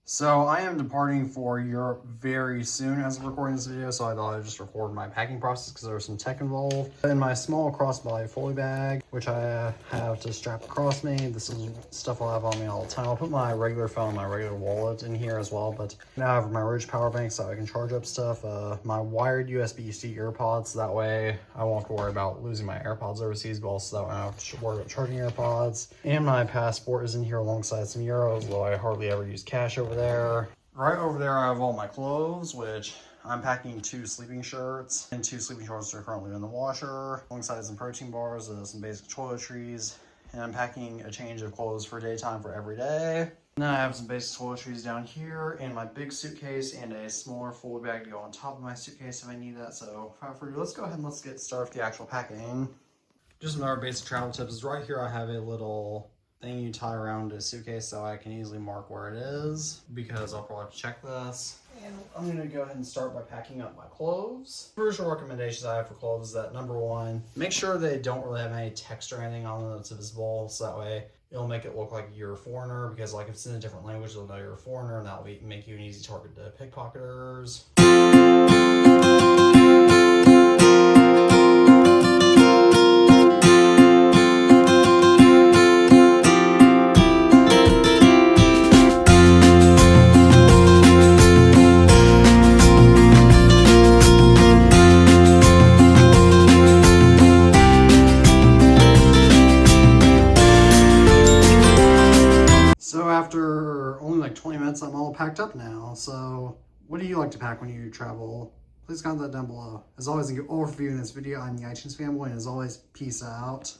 So I am departing for Europe very soon as of recording this video, so I thought I'd just record my packing process because there was some tech involved. In my small crossbody Foley bag, which I have to strap across me, this is stuff I'll have on me all the time. I'll put my regular phone, my regular wallet in here as well, but now I have my Ridge power bank so I can charge up stuff. My wired USB-C earpods, so that way I won't have to worry about losing my AirPods overseas, but also that way I don't have to worry about charging AirPods. And my passport is in here alongside some euros, though I hardly ever use cash over there. Right over there I have all my clothes, which I'm packing 2 sleeping shirts, and 2 sleeping shorts are currently in the washer, alongside some protein bars, some basic toiletries, and I'm packing a change of clothes for daytime for every day. Now I have some basic toiletries down here, and my big suitcase, and a smaller Foley bag to go on top of my suitcase if I need that. So without further ado, let's go ahead and let's get started with the actual packing. Just another basic travel tips is right here I have a little thing you tie around a suitcase so I can easily mark where it is, because I'll probably have to check this. And I'm going to go ahead and start by packing up my clothes. First recommendations I have for clothes is that number 1, make sure they don't really have any text or anything on them that's visible, so that way it'll make it look like you're a foreigner, because like if it's in a different language they'll know you're a foreigner, and that'll make you an easy target to pickpocketers. So after only like 20 minutes, I'm all packed up now. So what do you like to pack when you travel? Please comment that down below. As always, a good overview in this video. I'm the iTunes fanboy, and as always, peace out.